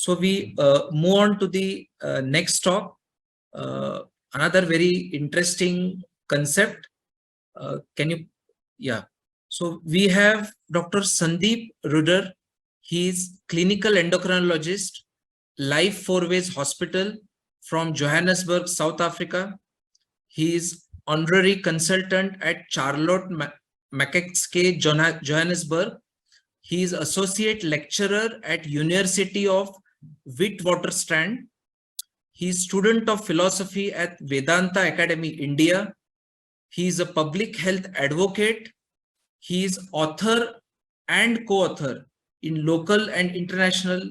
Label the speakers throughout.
Speaker 1: So we move on to the next talk. Another very interesting concept. Can you, yeah. So we have Dr. Sundeep Ruder. He is clinical endocrinologist, Life Fourways Hospital from Johannesburg, South Africa. He is honorary consultant at Charlotte Mackenzie, Johannesburg. He is associate lecturer at University of Witwatersrand. He is student of philosophy at Vedanta Academy, India. He is a public health advocate. He is author and co-author in local and international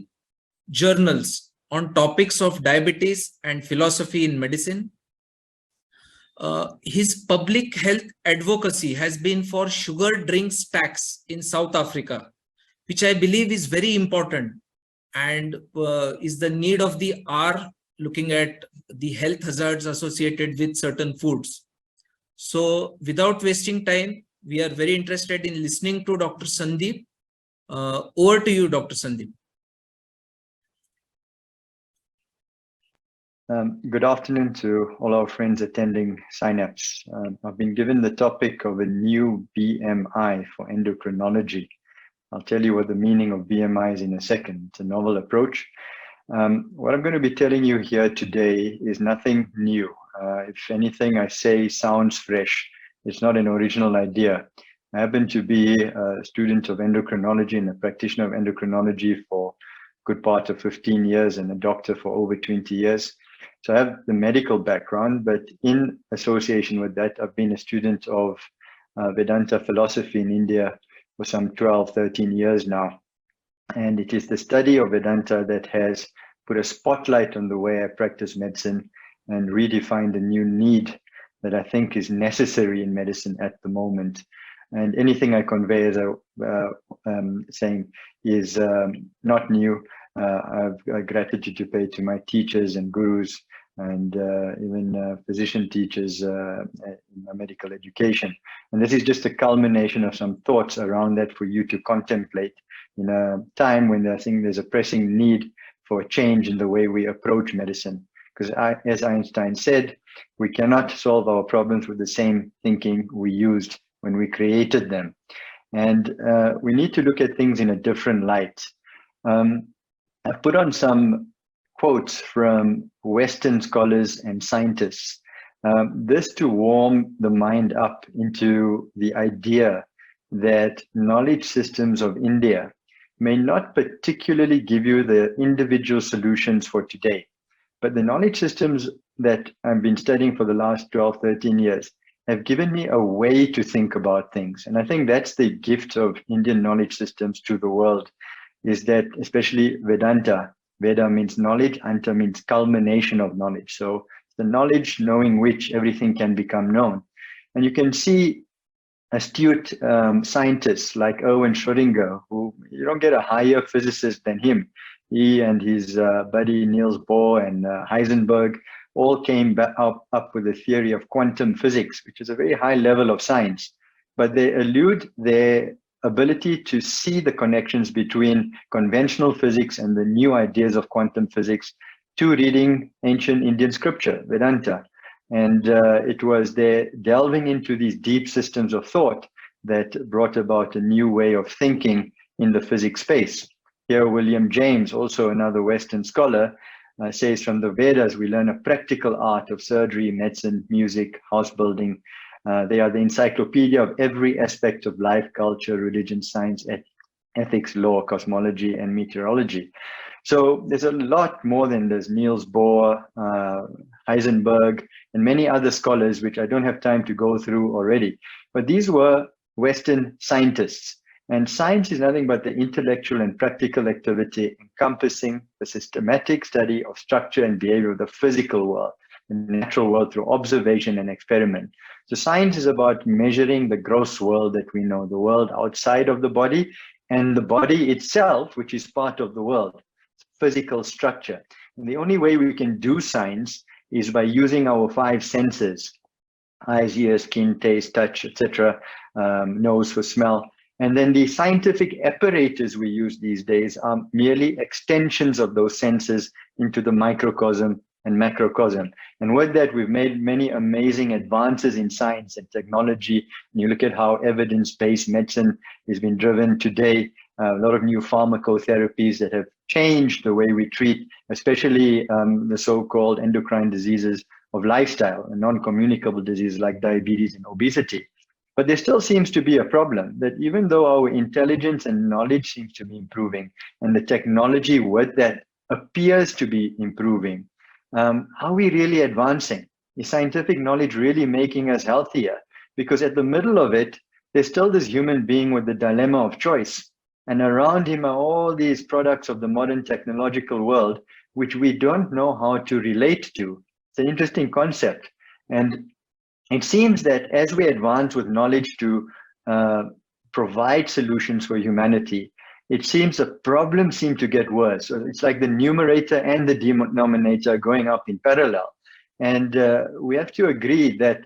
Speaker 1: journals on topics of diabetes and philosophy in medicine. His public health advocacy has been for sugar drinks tax in South Africa, which I believe is very important and is the need of the hour, looking at the health hazards associated with certain foods. So without wasting time, we are very interested in listening to Dr. Sundeep. Over to you, Dr. Sundeep.
Speaker 2: Good afternoon to all our friends attending Synapse. I've been given the topic of a new BMI for endocrinology. I'll tell you what the meaning of BMI is in a second. It's a novel approach. What I'm going to be telling you here today is nothing new. If anything I say sounds fresh, it's not an original idea. I happen to be a student of endocrinology and a practitioner of endocrinology for a good part of 15 years and a doctor for over 20 years. So I have the medical background, but in association with that, I've been a student of Vedanta philosophy in India for some 12, 13 years now. And it is the study of Vedanta that has put a spotlight on the way I practice medicine and redefined a new need that I think is necessary in medicine at the moment. And anything I convey as a saying is not new. I have gratitude to pay to my teachers and gurus and even physician teachers in my medical education. And this is just a culmination of some thoughts around that for you to contemplate in a time when I think there's a pressing need for a change in the way we approach medicine. Because as Einstein said, we cannot solve our problems with the same thinking we used when we created them. And we need to look at things in a different light. I've put on some quotes from Western scholars and scientists. This to warm the mind up into the idea that knowledge systems of India may not particularly give you the individual solutions for today, but the knowledge systems that I've been studying for the last 12, 13 years have given me a way to think about things. And I think that's the gift of Indian knowledge systems to the world, is that especially Vedanta, Veda means knowledge, Anta means culmination of knowledge. So the knowledge knowing which everything can become known. And you can see astute scientists like Erwin Schrödinger, who you don't get a higher physicist than him. He and his buddy Niels Bohr and Heisenberg all came up with a theory of quantum physics, which is a very high level of science, but they elude their ability to see the connections between conventional physics and the new ideas of quantum physics to reading ancient Indian scripture, Vedanta. And it was their delving into these deep systems of thought that brought about a new way of thinking in the physics space. Here, William James, also another Western scholar, says from the Vedas, we learn a practical art of surgery, medicine, music, house building. They are the encyclopedia of every aspect of life, culture, religion, science, ethics, law, cosmology, and meteorology. So there's a lot more than this. Niels Bohr, Heisenberg, and many other scholars, which I don't have time to go through already. But these were Western scientists. And science is nothing but the intellectual and practical activity encompassing the systematic study of structure and behavior of the physical world, the natural world, through observation and experiment. So science is about measuring the gross world that we know, the world outside of the body, and the body itself, which is part of the world, physical structure. And the only way we can do science is by using our five senses: eyes, ears, skin, taste, touch, etc., nose for smell. And then the scientific apparatus we use these days are merely extensions of those senses into the microcosm and macrocosm. And with that, we've made many amazing advances in science and technology. And you look at how evidence-based medicine has been driven today, a lot of new pharmacotherapies that have changed the way we treat, especially the so-called endocrine diseases of lifestyle and non-communicable diseases like diabetes and obesity. But there still seems to be a problem that even though our intelligence and knowledge seems to be improving and the technology with that appears to be improving, are we really advancing? Is scientific knowledge really making us healthier? Because at the middle of it, there's still this human being with the dilemma of choice. And around him are all these products of the modern technological world, which we don't know how to relate to. It's an interesting concept. And it seems that as we advance with knowledge to provide solutions for humanity, it seems the problems seem to get worse. So it's like the numerator and the denominator going up in parallel. And we have to agree that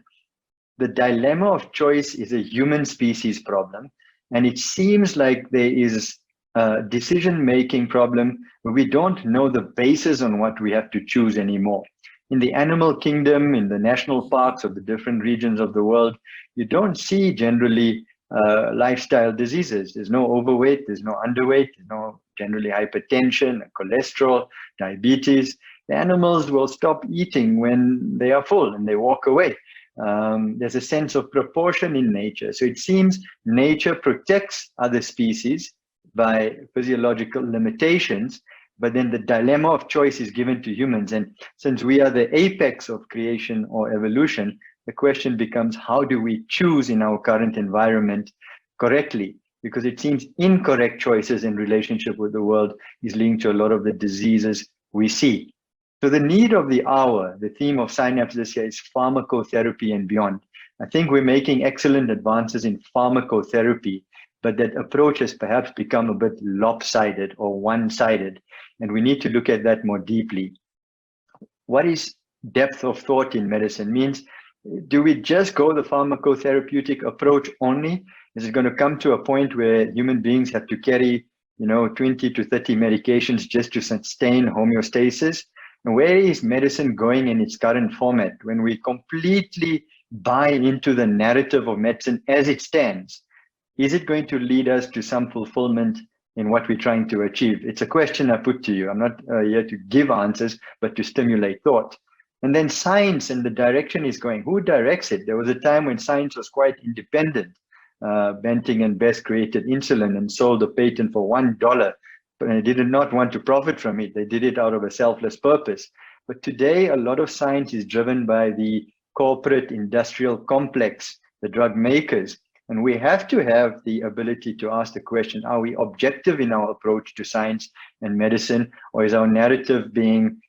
Speaker 2: the dilemma of choice is a human species problem. And it seems like there is a decision-making problem where we don't know the basis on what we have to choose anymore. In the animal kingdom, in the national parks of the different regions of the world, you don't see generally lifestyle diseases. There's no overweight, there's no underweight, there's no generally hypertension, cholesterol, diabetes. The animals will stop eating when they are full and they walk away. There's a sense of proportion in nature. So it seems nature protects other species by physiological limitations, but then the dilemma of choice is given to humans. And since we are the apex of creation or evolution, the question becomes, how do we choose in our current environment correctly? Because it seems incorrect choices in relationship with the world is linked to a lot of the diseases we see. So the need of the hour, the theme of Synapse this year is pharmacotherapy and beyond. I think we're making excellent advances in pharmacotherapy, but that approach has perhaps become a bit lopsided or one-sided, and we need to look at that more deeply. What is depth of thought in medicine? Means, do we just go the pharmacotherapeutic approach only? Is it going to come to a point where human beings have to carry, 20 to 30 medications just to sustain homeostasis? And where is medicine going in its current format when we completely buy into the narrative of medicine as it stands? Is it going to lead us to some fulfillment in what we're trying to achieve? It's a question I put to you. I'm not here to give answers, but to stimulate thought. And then science and the direction is going. Who directs it? There was a time when science was quite independent. Benting and Best created insulin and sold a patent for $1, but they did not want to profit from it. They did it out of a selfless purpose. But today, a lot of science is driven by the corporate industrial complex, the drug makers. And we have to have the ability to ask the question, are we objective in our approach to science and medicine, or is our narrative being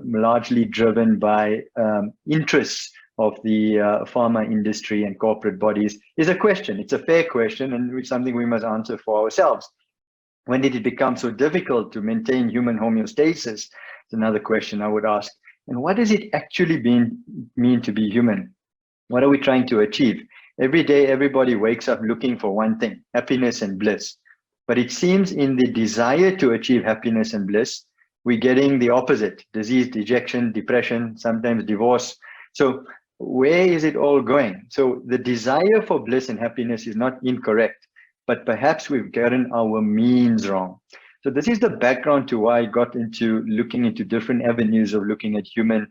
Speaker 2: largely driven by interests of the pharma industry and corporate bodies? Is a question. It's a fair question, and it's something we must answer for ourselves. When did it become so difficult to maintain human homeostasis? It's another question I would ask. And what does it actually mean to be human? What are we trying to achieve? Every day, everybody wakes up looking for one thing, happiness and bliss. But it seems in the desire to achieve happiness and bliss, we're getting the opposite: disease, dejection, depression, sometimes divorce. So where is it all going? So the desire for bliss and happiness is not incorrect, but perhaps we've gotten our means wrong. So this is the background to why I got into looking into different avenues of looking at human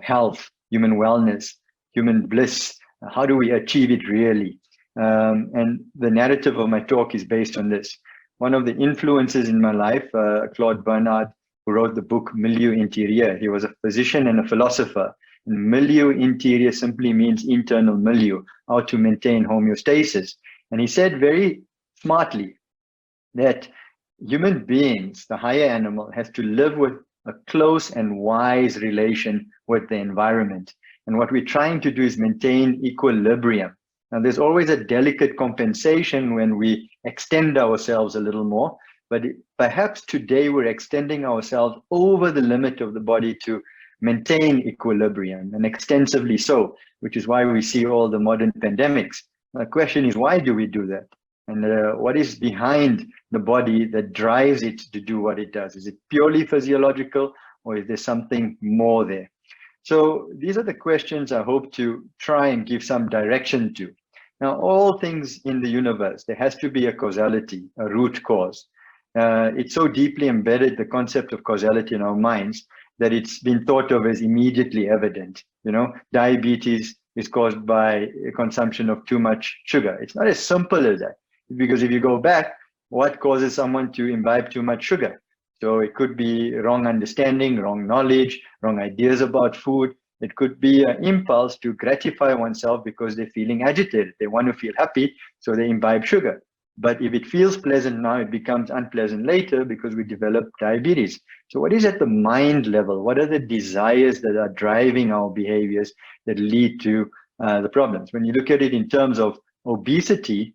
Speaker 2: health, human wellness, human bliss. How do we achieve it really? And the narrative of my talk is based on this. One of the influences in my life, Claude Bernard, who wrote the book Milieu Interieur. He was a physician and a philosopher. And milieu interieur simply means internal milieu, how to maintain homeostasis. And he said very smartly that human beings, the higher animal, has to live with a close and wise relation with the environment. And what we're trying to do is maintain equilibrium. Now, there's always a delicate compensation when we extend ourselves a little more, but perhaps today we're extending ourselves over the limit of the body to maintain equilibrium, and extensively so, which is why we see all the modern pandemics. The question is, why do we do that? And what is behind the body that drives it to do what it does? Is it purely physiological, or is there something more there? So these are the questions I hope to try and give some direction to. Now, all things in the universe, there has to be a causality, a root cause. It's so deeply embedded, the concept of causality in our minds, that it's been thought of as immediately evident. You know, diabetes is caused by consumption of too much sugar. It's not as simple as that, because if you go back, what causes someone to imbibe too much sugar? So it could be wrong understanding, wrong knowledge, wrong ideas about food. It could be an impulse to gratify oneself because they're feeling agitated. They want to feel happy, so they imbibe sugar. But if it feels pleasant now, it becomes unpleasant later because we develop diabetes. So what is at the mind level? What are the desires that are driving our behaviors that lead to the problems? When you look at it in terms of obesity,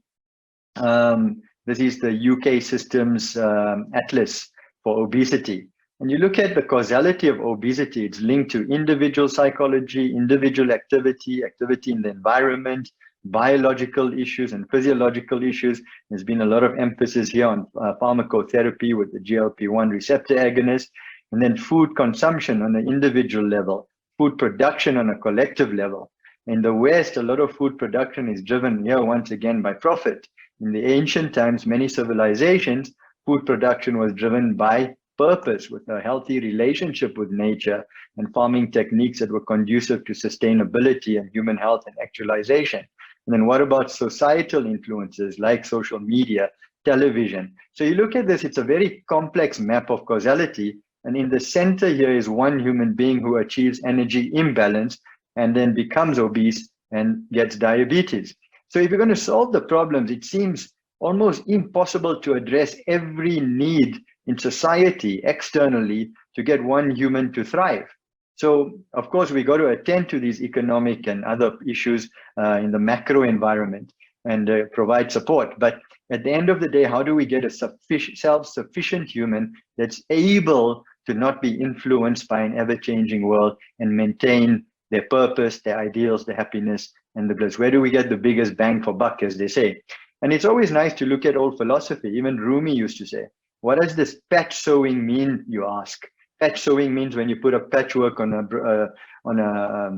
Speaker 2: this is the UK Systems Atlas for obesity. And you look at the causality of obesity, it's linked to individual psychology, individual activity, activity in the environment, biological issues and physiological issues. There's been a lot of emphasis here on pharmacotherapy with the GLP-1 receptor agonist, and then food consumption on an individual level, food production on a collective level. In the West, a lot of food production is driven here once again by profit. In the ancient times, many civilizations, food production was driven by purpose, with a healthy relationship with nature and farming techniques that were conducive to sustainability and human health and actualization. And then what about societal influences like social media, television? So you look at this, it's a very complex map of causality. And in the center here is one human being who achieves energy imbalance and then becomes obese and gets diabetes. So if you're going to solve the problems, it seems almost impossible to address every need in society externally to get one human to thrive. So, of course, we got to attend to these economic and other issues in the macro environment and provide support. But at the end of the day, how do we get a self-sufficient human that's able to not be influenced by an ever-changing world and maintain their purpose, their ideals, their happiness, and the bliss? Where do we get the biggest bang for buck, as they say? And it's always nice to look at old philosophy. Even Rumi used to say, what does this patch sewing mean, you ask? Patch sewing means when you put a patchwork on a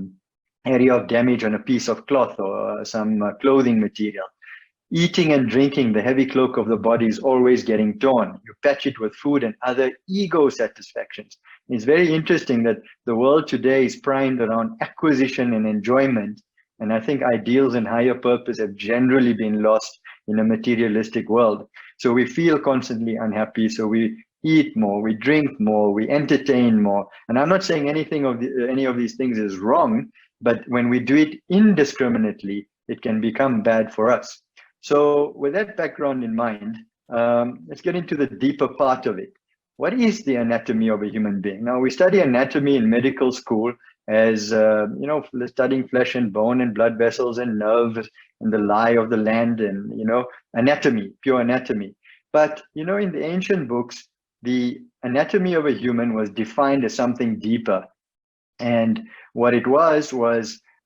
Speaker 2: area of damage on a piece of cloth or some clothing material. Eating and drinking, the heavy cloak of the body is always getting torn. You patch it with food and other ego satisfactions. It's very interesting that the world today is primed around acquisition and enjoyment. And I think ideals and higher purpose have generally been lost in a materialistic world. So we feel constantly unhappy. So we eat more, we drink more, we entertain more. And I'm not saying any of these things is wrong, but when we do it indiscriminately, it can become bad for us. So with that background in mind, let's get into the deeper part of it. What is the anatomy of a human being? Now, we study anatomy in medical school as, studying flesh and bone and blood vessels and nerves and the lie of the land and, anatomy, pure anatomy. But, in the ancient books, the anatomy of a human was defined as something deeper. And what it was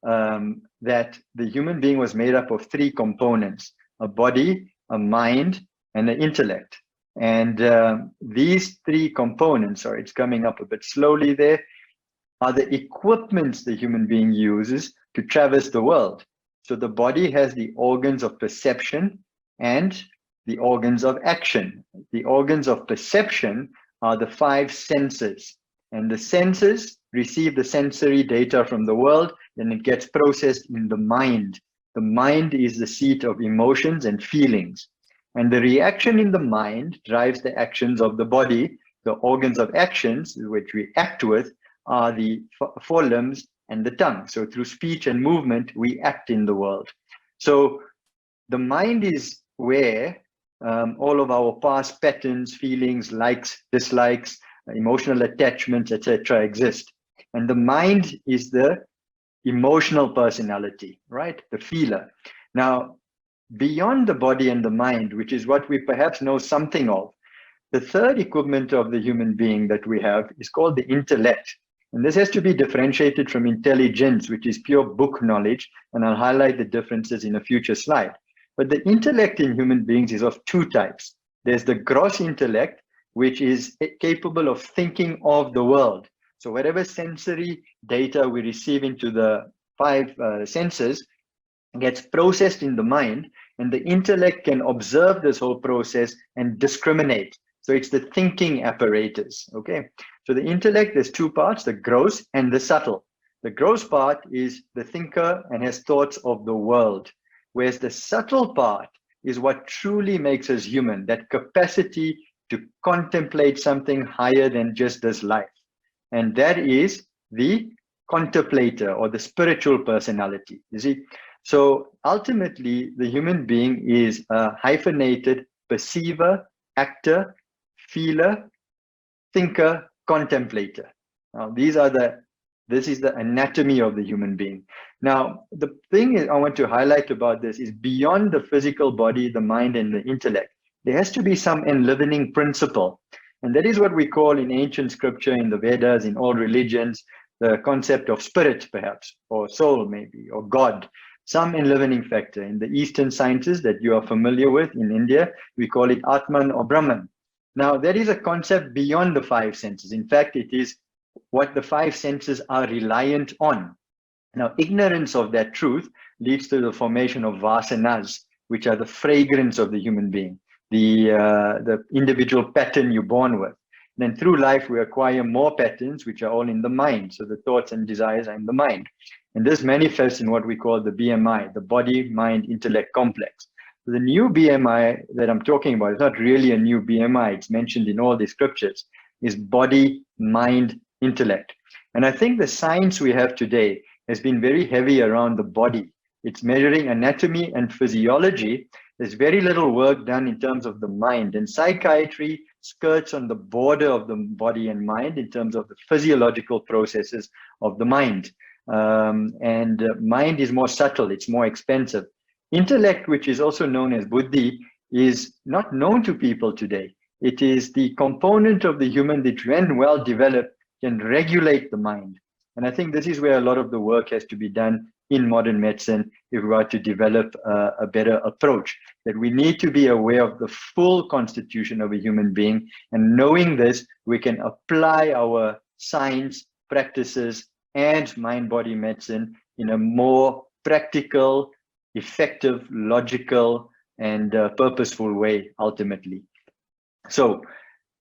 Speaker 2: that the human being was made up of three components: a body, a mind, and an intellect. And these three components, sorry, it's coming up a bit slowly there, are the equipments the human being uses to traverse the world. So the body has the organs of perception and the organs of action. The organs of perception are the five senses, and the senses receive the sensory data from the world, then it gets processed in the mind. The mind is the seat of emotions and feelings, and the reaction in the mind drives the actions of the body. The organs of actions, which we act with, are the forelimbs and the tongue. So through speech and movement, we act in the world. So the mind is where all of our past patterns, feelings, likes, dislikes, emotional attachments, etc. exist. And the mind is the emotional personality, right? The feeler. Now, beyond the body and the mind, which is what we perhaps know something of, the third equipment of the human being that we have is called the intellect. And this has to be differentiated from intelligence, which is pure book knowledge. And I'll highlight the differences in a future slide. But the intellect in human beings is of two types. There's the gross intellect, which is capable of thinking of the world. So whatever sensory data we receive into the five senses gets processed in the mind, and the intellect can observe this whole process and discriminate. So it's the thinking apparatus, okay? So the intellect, there's two parts, the gross and the subtle. The gross part is the thinker and has thoughts of the world, whereas the subtle part is what truly makes us human, that capacity to contemplate something higher than just this life. And that is the contemplator or the spiritual personality, you see? So ultimately, the human being is a hyphenated perceiver, actor, feeler, thinker, contemplator. Now, this is the anatomy of the human being. Now, the thing I want to highlight about this is beyond the physical body, the mind, and the intellect, there has to be some enlivening principle. And that is what we call in ancient scripture, in the Vedas, in all religions, the concept of spirit, perhaps, or soul, maybe, or God. Some enlivening factor. In the Eastern sciences that you are familiar with in India, we call it Atman or Brahman. Now, that is a concept beyond the five senses. In fact, it is what the five senses are reliant on. Now, ignorance of that truth leads to the formation of vasanas, which are the fragrance of the human being, the individual pattern you're born with. Then through life, we acquire more patterns, which are all in the mind. So the thoughts and desires are in the mind. And this manifests in what we call the BMI, the body, mind, intellect complex. The new BMI that I'm talking about is not really a new BMI. It's mentioned in all the scriptures, is body, mind, intellect. And I think the science we have today has been very heavy around the body. It's measuring anatomy and physiology. There's very little work done in terms of the mind, and psychiatry skirts on the border of the body and mind in terms of the physiological processes of the mind. Mind is more subtle, it's more expensive. Intellect, which is also known as buddhi, is not known to people today. It is the component of the human that, when well developed, can regulate the mind. And I think this is where a lot of the work has to be done in modern medicine if we are to develop a better approach. That we need to be aware of the full constitution of a human being, and knowing this, we can apply our science practices and mind-body medicine in a more practical, effective, logical, and purposeful way, ultimately. So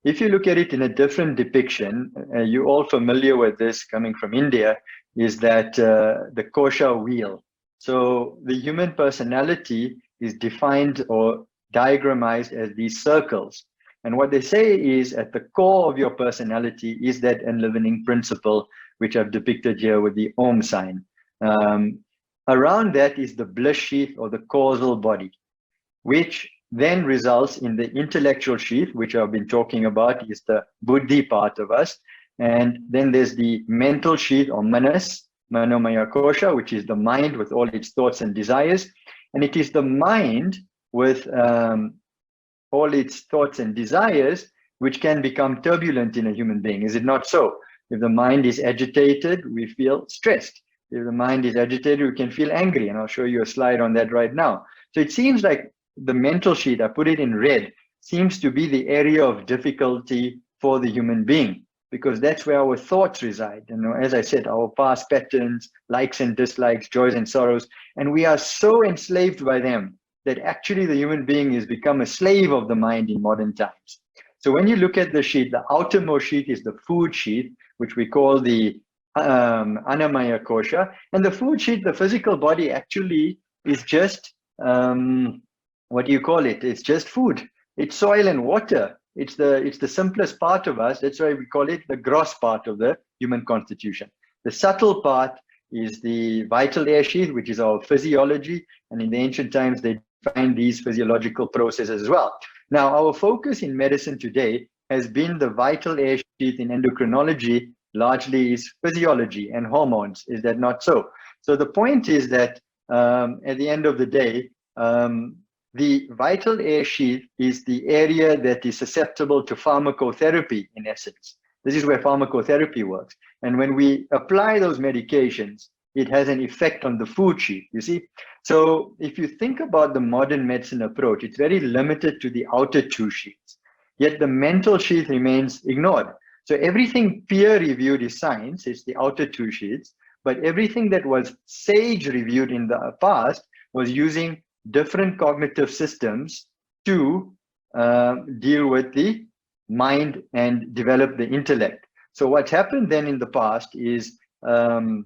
Speaker 2: if you look at it in a different depiction, you're all familiar with this coming from India, is that the kosha wheel. So the human personality is defined or diagramized as these circles. And what they say is at the core of your personality is that enlivening principle, which I've depicted here with the Om sign. Around that is the bliss sheath or the causal body, which then results in the intellectual sheath, which I've been talking about, is the buddhi part of us. And then there's the mental sheath or manas, manomaya kosha, which is the mind with all its thoughts and desires. And it is the mind with all its thoughts and desires, which can become turbulent in a human being. Is it not so? If the mind is agitated, we feel stressed. If the mind is agitated, we can feel angry. And I'll show you a slide on that right now. So it seems like the mental sheet, I put it in red, seems to be the area of difficulty for the human being, because that's where our thoughts reside. And as I said, our past patterns, likes and dislikes, joys and sorrows, and we are so enslaved by them that actually the human being has become a slave of the mind in modern times. So when you look at the sheet, the outermost sheet is the food sheet, which we call the Annamaya kosha. And the food sheet, the physical body, actually is just, what do you call it? It's just food. It's soil and water. It's the simplest part of us. That's why we call it the gross part of the human constitution. The subtle part is the vital air sheath, which is our physiology. And in the ancient times, they defined these physiological processes as well. Now, our focus in medicine today has been the vital air sheath. In endocrinology largely is physiology and hormones. Is that not so? So the point is that at the end of the day, the vital air sheath is the area that is susceptible to pharmacotherapy, in essence. This is where pharmacotherapy works. And when we apply those medications, it has an effect on the food sheet, you see. So if you think about the modern medicine approach, it's very limited to the outer two sheets, yet the mental sheath remains ignored. So everything peer-reviewed is science, it's the outer two sheets, but everything that was sage-reviewed in the past was using different cognitive systems to deal with the mind and develop the intellect. So what's happened then in the past is the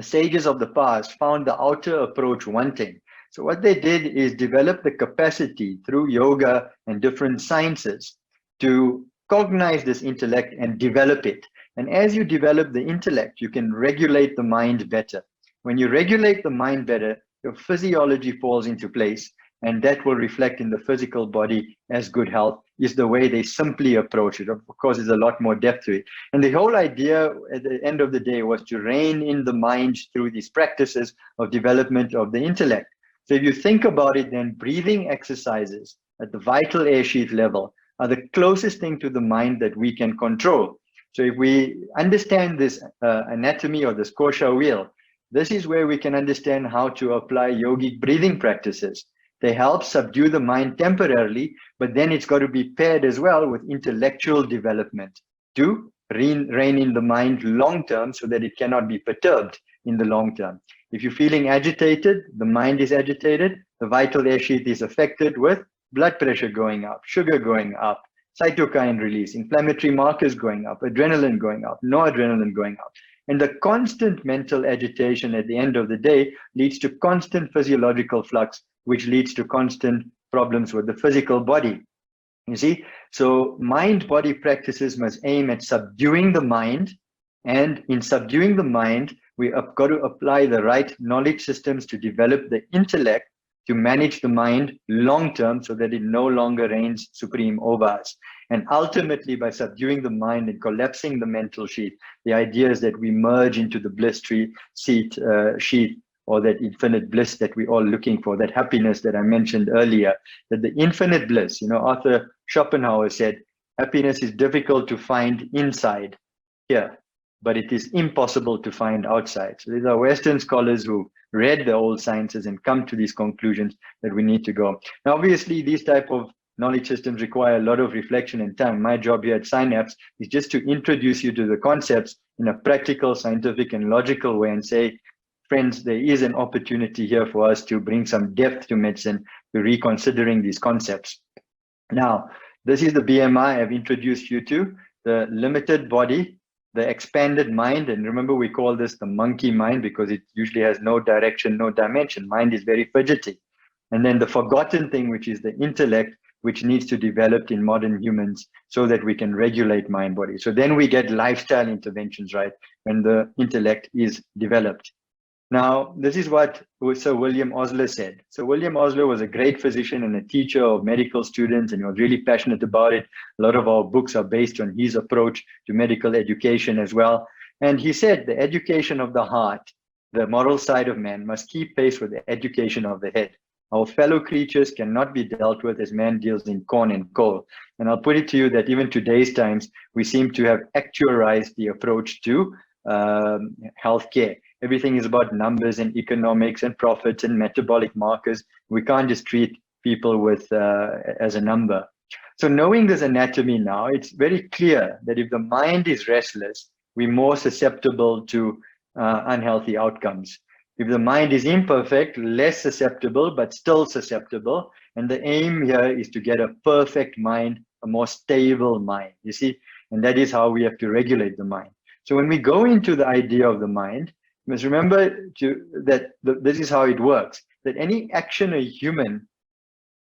Speaker 2: sages of the past found the outer approach wanting. So what they did is develop the capacity through yoga and different sciences to cognize this intellect and develop it. And as you develop the intellect, you can regulate the mind better. When you regulate the mind better, your physiology falls into place, and that will reflect in the physical body as good health, is the way they simply approach it. Of course, there's a lot more depth to it. And the whole idea at the end of the day was to rein in the mind through these practices of development of the intellect. So if you think about it, then breathing exercises at the vital air sheath level are the closest thing to the mind that we can control. So if we understand this anatomy or this kosha wheel, this is where we can understand how to apply yogic breathing practices. They help subdue the mind temporarily, but then it's got to be paired as well with intellectual development to rein in the mind long term so that it cannot be perturbed in the long term. If you're feeling agitated, the mind is agitated, the vital air sheath is affected with blood pressure going up, sugar going up, cytokine release, inflammatory markers going up, adrenaline going up, noradrenaline going up. And the constant mental agitation at the end of the day leads to constant physiological flux, which leads to constant problems with the physical body. You see, so mind-body practices must aim at subduing the mind. And in subduing the mind, we have got to apply the right knowledge systems to develop the intellect to manage the mind long-term so that it no longer reigns supreme over us. And ultimately, by subduing the mind and collapsing the mental sheath, the idea is that we merge into the bliss tree sheath, or that infinite bliss that we're all looking for, that happiness that I mentioned earlier, that the infinite bliss, Arthur Schopenhauer said, happiness is difficult to find inside here, but it is impossible to find outside. So these are Western scholars who read the old sciences and come to these conclusions that we need to go. Now, obviously, these type of knowledge systems require a lot of reflection and time. My job here at Synapse is just to introduce you to the concepts in a practical, scientific, and logical way and say, friends, there is an opportunity here for us to bring some depth to medicine, to reconsidering these concepts. Now, this is the BMI I've introduced you to, the limited body, the expanded mind. And remember, we call this the monkey mind because it usually has no direction, no dimension. Mind is very fidgety. And then the forgotten thing, which is the intellect, which needs to develop in modern humans so that we can regulate mind body. So then we get lifestyle interventions, right, when the intellect is developed. Now, this is what Sir William Osler said. So William Osler was a great physician and a teacher of medical students, and he was really passionate about it. A lot of our books are based on his approach to medical education as well. And he said the education of the heart, the moral side of man, must keep pace with the education of the head. Our fellow creatures cannot be dealt with as man deals in corn and coal. And I'll put it to you that even today's times, we seem to have actuarized the approach to healthcare. Everything is about numbers and economics and profits and metabolic markers. We can't just treat people with as a number. So knowing this anatomy now, it's very clear that if the mind is restless, we're more susceptible to unhealthy outcomes. If the mind is imperfect, less susceptible, but still susceptible. And the aim here is to get a perfect mind, a more stable mind, you see? And that is how we have to regulate the mind. So when we go into the idea of the mind, you must remember that this is how it works, that any action a human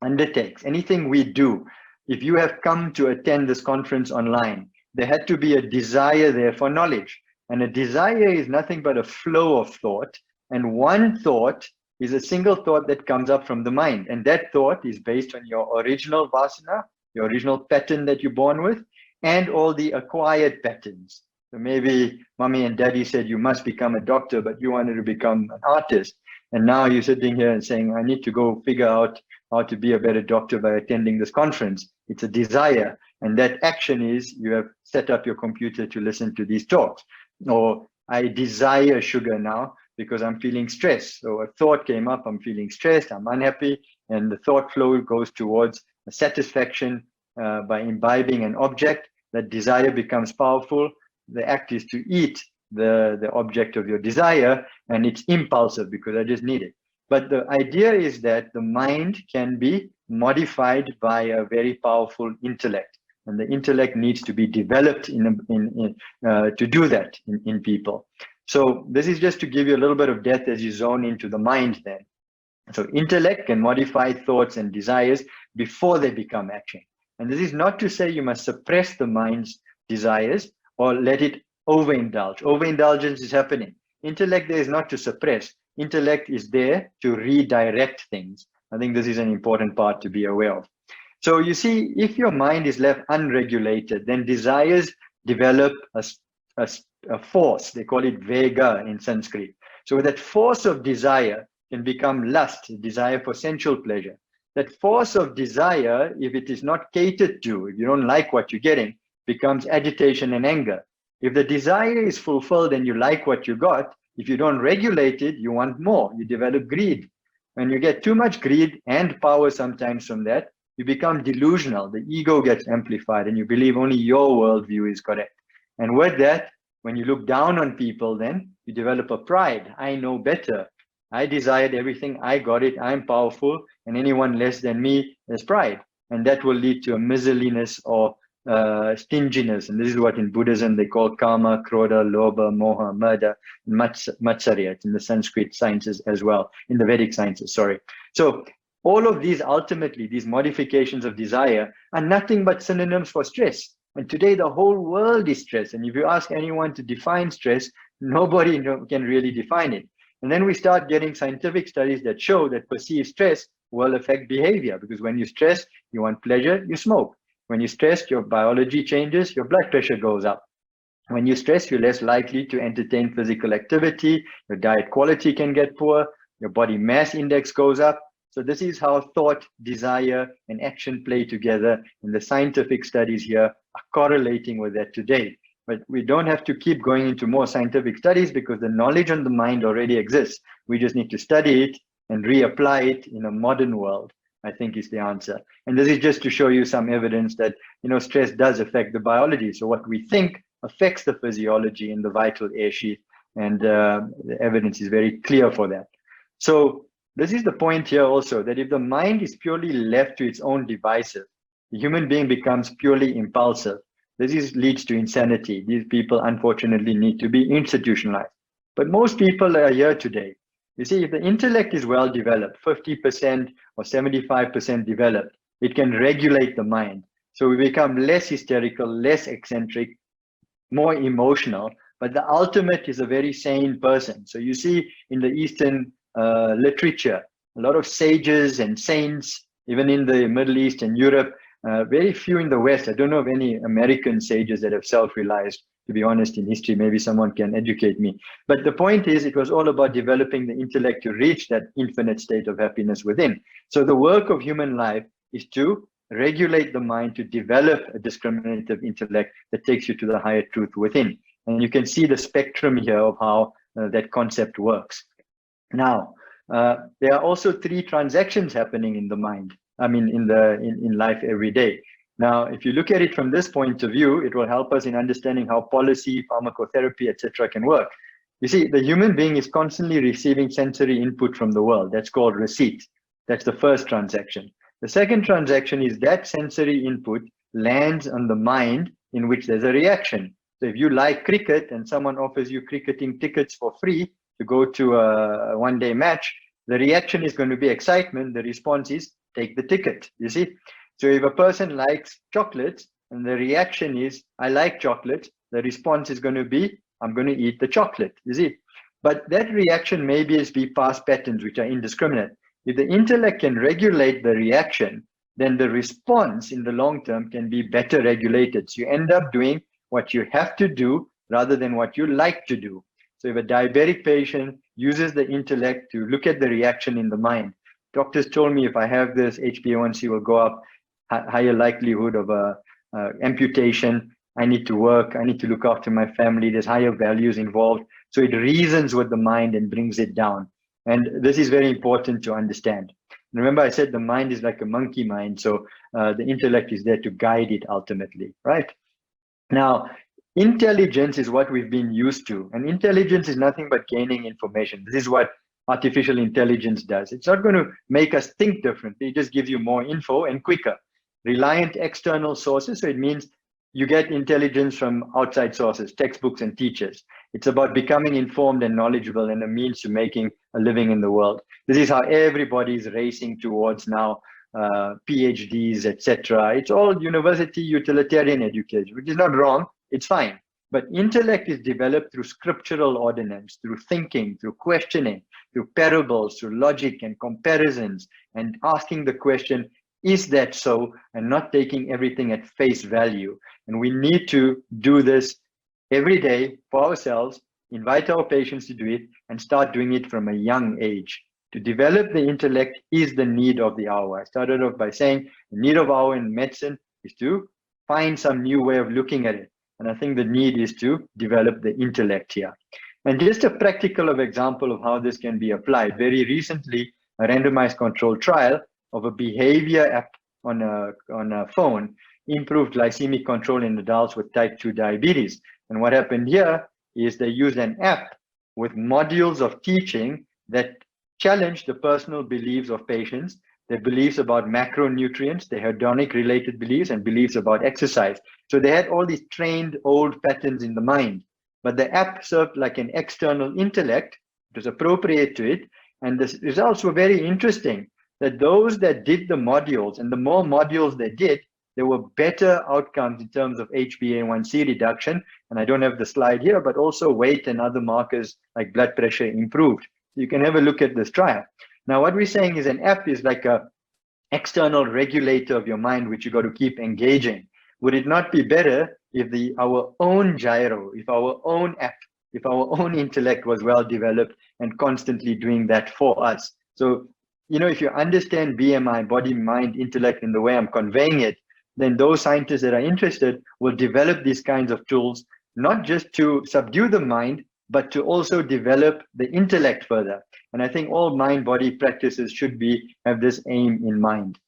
Speaker 2: undertakes, anything we do, if you have come to attend this conference online, there had to be a desire there for knowledge. And a desire is nothing but a flow of thought. And one thought is a single thought that comes up from the mind. And that thought is based on your original vasana, your original pattern that you're born with, and all the acquired patterns. So maybe mommy and daddy said you must become a doctor, but you wanted to become an artist. And now you're sitting here and saying, I need to go figure out how to be a better doctor by attending this conference. It's a desire. And that action is you have set up your computer to listen to these talks. Or I desire sugar now because I'm feeling stressed. So a thought came up, I'm feeling stressed, I'm unhappy, and the thought flow goes towards a satisfaction by imbibing an object. That desire becomes powerful. The act is to eat the object of your desire, and it's impulsive because I just need it. But the idea is that the mind can be modified by a very powerful intellect, and the intellect needs to be developed to do that in people. So this is just to give you a little bit of depth as you zone into the mind then. So intellect can modify thoughts and desires before they become action. And this is not to say you must suppress the mind's desires or let it overindulge. Overindulgence is happening. Intellect there is not to suppress. Intellect is there to redirect things. I think this is an important part to be aware of. So you see, if your mind is left unregulated, then desires develop a force. They call it vega in Sanskrit. So that force of desire can become lust, desire for sensual pleasure. That force of desire, if it is not catered to, if you don't like what you're getting, becomes agitation and anger. If the desire is fulfilled and you like what you got, if you don't regulate it, you want more. You develop greed. When you get too much greed and power sometimes from that, you become delusional. The ego gets amplified and you believe only your worldview is correct. And with that, when you look down on people, then you develop a pride. I know better. I desired everything. I got it. I'm powerful. And anyone less than me has pride. And that will lead to a miserliness or stinginess. And this is what in Buddhism they call kama, krodha, lobha, moha, murder, matsarya. It's in the Sanskrit sciences as well, in the Vedic sciences, sorry. So all of these, ultimately, these modifications of desire are nothing but synonyms for stress. And today the whole world is stress. And if you ask anyone to define stress, nobody can really define it. And then we start getting scientific studies that show that perceived stress will affect behavior, because when you stress, you want pleasure, you smoke. When you stress, your biology changes, your blood pressure goes up. When you stress, you're less likely to entertain physical activity, your diet quality can get poor, your body mass index goes up. So this is how thought, desire, and action play together. And the scientific studies here are correlating with that today. But we don't have to keep going into more scientific studies because the knowledge on the mind already exists. We just need to study it and reapply it in a modern world, I think is the answer. And this is just to show you some evidence that, stress does affect the biology. So what we think affects the physiology in the vital air sheath. And the evidence is very clear for that. So this is the point here also, that if the mind is purely left to its own devices, the human being becomes purely impulsive. This leads to insanity. These people, unfortunately, need to be institutionalized. But most people are here today. You see, if the intellect is well developed, 50% or 75% developed, it can regulate the mind. So we become less hysterical, less eccentric, more emotional, but the ultimate is a very sane person. So you see in the Eastern literature, a lot of sages and saints, even in the Middle East and Europe, very few in the West. I don't know of any American sages that have self-realized, to be honest, in history. Maybe someone can educate me. But the point is, it was all about developing the intellect to reach that infinite state of happiness within. So the work of human life is to regulate the mind, to develop a discriminative intellect that takes you to the higher truth within. And you can see the spectrum here of how that concept works. Now, there are also three transactions happening in the mind. In life every day. Now, if you look at it from this point of view, it will help us in understanding how policy, pharmacotherapy, etc. can work. You see, the human being is constantly receiving sensory input from the world. That's called receipt. That's the first transaction. The second transaction is that sensory input lands on the mind, in which there's a reaction. So if you like cricket and someone offers you cricketing tickets for free to go to a one-day match, the reaction is going to be excitement. The response is take the ticket, you see. So if a person likes chocolates and the reaction is, I like chocolate, the response is going to be, I'm going to eat the chocolate, you see. But that reaction may be past patterns, which are indiscriminate. If the intellect can regulate the reaction, then the response in the long term can be better regulated. So you end up doing what you have to do rather than what you like to do. So if a diabetic patient uses the intellect to look at the reaction in the mind, doctors told me if I have this, HbA1c will go up, higher likelihood of amputation. I need to work. I need to look after my family. There's higher values involved. So it reasons with the mind and brings it down. And this is very important to understand. Remember, I said the mind is like a monkey mind, so the intellect is there to guide it ultimately, right? Now, intelligence is what we've been used to, and intelligence is nothing but gaining information. This is what artificial intelligence does. It's not going to make us think differently, it just gives you more info and quicker. Reliant external sources, so it means you get intelligence from outside sources, textbooks and teachers. It's about becoming informed and knowledgeable and a means to making a living in the world. This is how everybody is racing towards now, PhDs, etc. It's all university utilitarian education, which is not wrong, it's fine. But intellect is developed through scriptural ordinance, through thinking, through questioning, through parables, through logic and comparisons, and asking the question, is that so? And not taking everything at face value. And we need to do this every day for ourselves, invite our patients to do it, and start doing it from a young age. To develop the intellect is the need of the hour. I started off by saying the need of hour in medicine is to find some new way of looking at it. And I think the need is to develop the intellect here. And just a practical example of how this can be applied. Very recently, a randomized controlled trial of a behavior app on a phone improved glycemic control in adults with type 2 diabetes. And what happened here is they used an app with modules of teaching that challenged the personal beliefs of patients, their beliefs about macronutrients, their hedonic related beliefs, and beliefs about exercise. So they had all these trained old patterns in the mind, but the app served like an external intellect. It was appropriate to it. And the results were very interesting, that those that did the modules, and the more modules they did, there were better outcomes in terms of HbA1c reduction. And I don't have the slide here, but also weight and other markers like blood pressure improved. You can have a look at this trial. Now, what we're saying is an app is like a external regulator of your mind, which you got to keep engaging. Would it not be better if our own gyro, if our own app, if our own intellect was well developed and constantly doing that for us? So, you know, if you understand BMI, body, mind, intellect in the way I'm conveying it, then those scientists that are interested will develop these kinds of tools, not just to subdue the mind, but to also develop the intellect further. And I think all mind-body practices should have this aim in mind.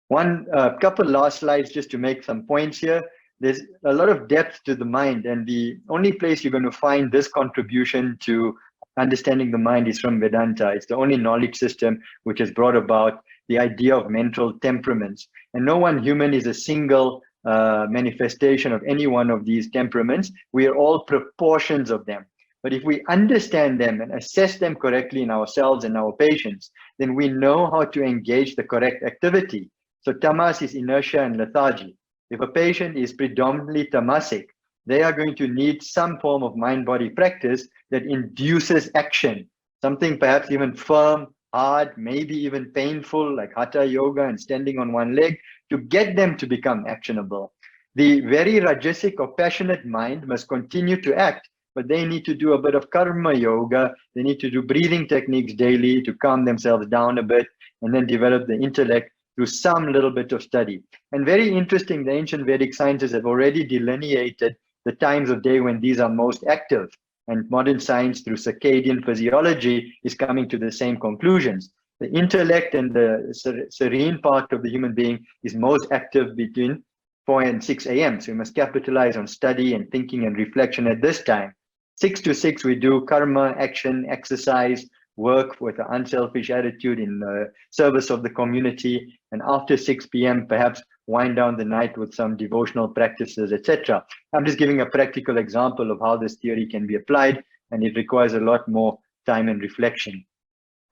Speaker 2: One couple last slides just to make some points here. There's a lot of depth to the mind, and the only place you're going to find this contribution to understanding the mind is from Vedanta. It's the only knowledge system which has brought about the idea of mental temperaments. And no one human is a single manifestation of any one of these temperaments. We are all proportions of them. But if we understand them and assess them correctly in ourselves and our patients, then we know how to engage the correct activity. So tamas is inertia and lethargy. If a patient is predominantly tamasic, they are going to need some form of mind-body practice that induces action, something perhaps even firm, hard, maybe even painful, like hatha yoga and standing on one leg, to get them to become actionable. The very rajasic or passionate mind must continue to act, but they need to do a bit of karma yoga. They need to do breathing techniques daily to calm themselves down a bit, and then develop the intellect through some little bit of study. And very interesting, the ancient Vedic sciences have already delineated the times of day when these are most active. And modern science through circadian physiology is coming to the same conclusions. The intellect and the serene part of the human being is most active between 4 and 6 a.m. So we must capitalize on study and thinking and reflection at this time. 6 to 6, we do karma, action, exercise, work with an unselfish attitude in the service of the community. And after 6 p.m., perhaps wind down the night with some devotional practices, etc. I'm just giving a practical example of how this theory can be applied, and it requires a lot more time and reflection.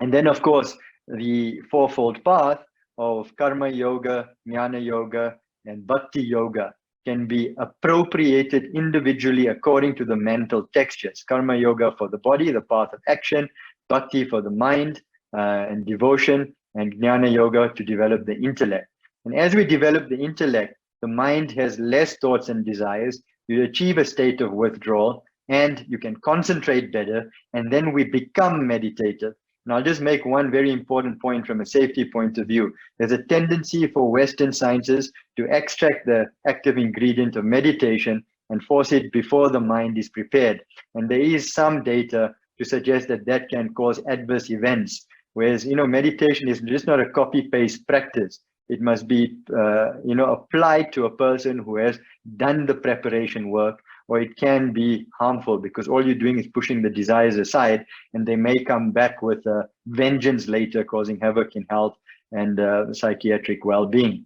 Speaker 2: And then, of course, the fourfold path of karma yoga, jnana yoga, and bhakti yoga can be appropriated individually according to the mental textures. Karma yoga for the body, the path of action, bhakti for the mind and devotion, and jnana yoga to develop the intellect. And as we develop the intellect, the mind has less thoughts and desires. You achieve a state of withdrawal, and you can concentrate better, and then we become meditative. And I'll just make one very important point from a safety point of view. There's a tendency for Western sciences to extract the active ingredient of meditation and force it before the mind is prepared. And there is some data to suggest that that can cause adverse events. Whereas, meditation is just not a copy-paste practice. It must be, applied to a person who has done the preparation work, or it can be harmful because all you're doing is pushing the desires aside, and they may come back with a vengeance later, causing havoc in health and psychiatric well-being.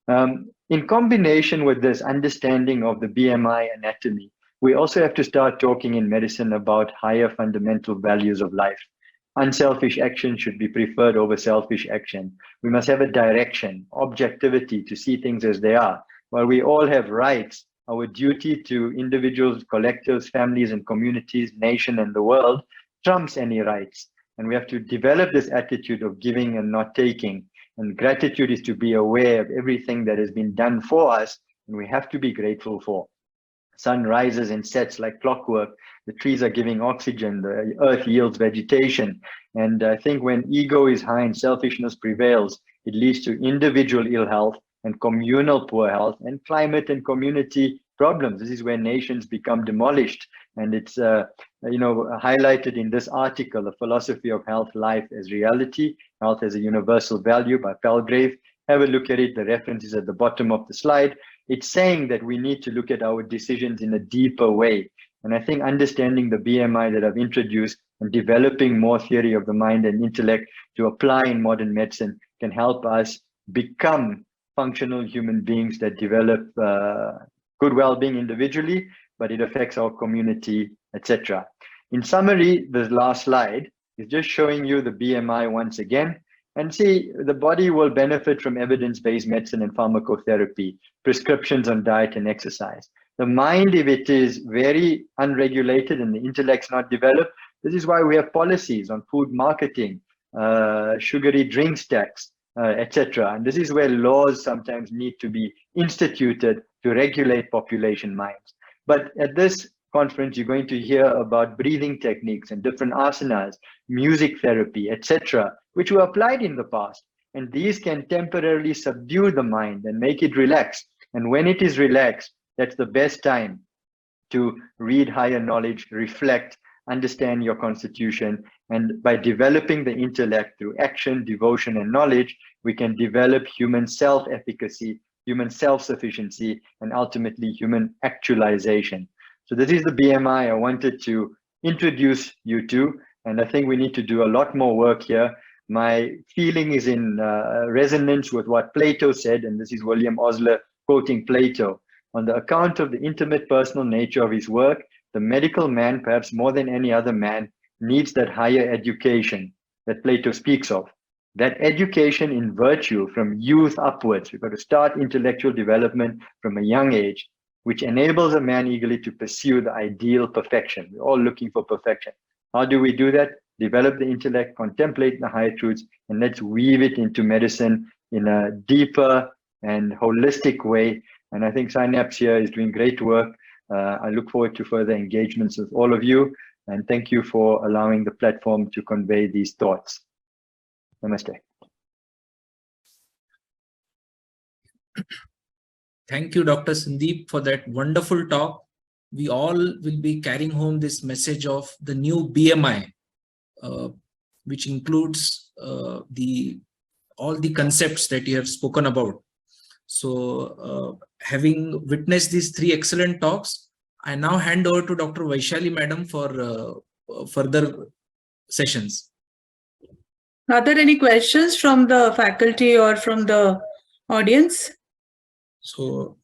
Speaker 2: In combination with this understanding of the BMI anatomy, we also have to start talking in medicine about higher fundamental values of life. Unselfish action should be preferred over selfish action. We must have a direction, objectivity to see things as they are. While we all have rights, our duty to individuals, collectives, families, and communities, nation, and the world trumps any rights. And we have to develop this attitude of giving and not taking. And gratitude is to be aware of everything that has been done for us, and we have to be grateful for. Sun rises and sets like clockwork. The trees are giving oxygen. The earth yields vegetation. And I think when ego is high and selfishness prevails, it leads to individual ill health and communal poor health and climate and community problems. This is where nations become demolished. And it's highlighted in this article, A Philosophy of Health, Life as Reality, Health as a Universal Value by Palgrave. Have a look at it. The reference is at the bottom of the slide. It's saying that we need to look at our decisions in a deeper way. And I think understanding the BMI that I've introduced and developing more theory of the mind and intellect to apply in modern medicine can help us become functional human beings that develop good well-being individually, but it affects our community, etc. In summary, this last slide is just showing you the BMI once again. And see, the body will benefit from evidence-based medicine and pharmacotherapy, prescriptions on diet and exercise. The mind, if it is very unregulated and the intellect's not developed, this is why we have policies on food marketing, sugary drinks tax, etc. And this is where laws sometimes need to be instituted to regulate population minds. But at this conference, you're going to hear about breathing techniques and different asanas, music therapy, etc., which were applied in the past. And these can temporarily subdue the mind and make it relax. And when it is relaxed, that's the best time to read higher knowledge, reflect, understand your constitution. And by developing the intellect through action, devotion, and knowledge, we can develop human self-efficacy, human self-sufficiency, and ultimately human actualization. So this is the BMI I wanted to introduce you to. And I think we need to do a lot more work here. My feeling is in resonance with what Plato said, and this is William Osler quoting Plato. On the account of the intimate personal nature of his work, the medical man, perhaps more than any other man, needs that higher education that Plato speaks of. That education in virtue from youth upwards. We've got to start intellectual development from a young age, which enables a man eagerly to pursue the ideal perfection. We're all looking for perfection. How do we do that? Develop the intellect, contemplate the higher truths, and let's weave it into medicine in a deeper and holistic way. And I think Synapse here is doing great work. I look forward to further engagements with all of you. And thank you for allowing the platform to convey these thoughts. Namaste.
Speaker 1: Thank you, Dr. Sundeep, for that wonderful talk. We all will be carrying home this message of the new BMI, which includes all the concepts that you have spoken about. So having witnessed these three excellent talks, I now hand over to Dr. Vaishali Madam for further sessions.
Speaker 3: Are there any questions from the faculty or from the audience?
Speaker 1: So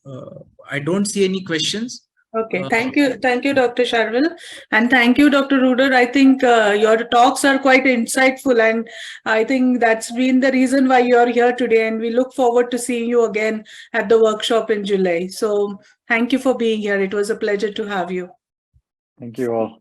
Speaker 1: I don't see any questions.
Speaker 3: Okay, thank you, Dr. Sharvil, and thank you, Dr. Ruder. I think your talks are quite insightful, and I think that's been the reason why you're here today, and we look forward to seeing you again at the workshop in July. So thank you for being here. It was a pleasure to have you.
Speaker 2: Thank you all.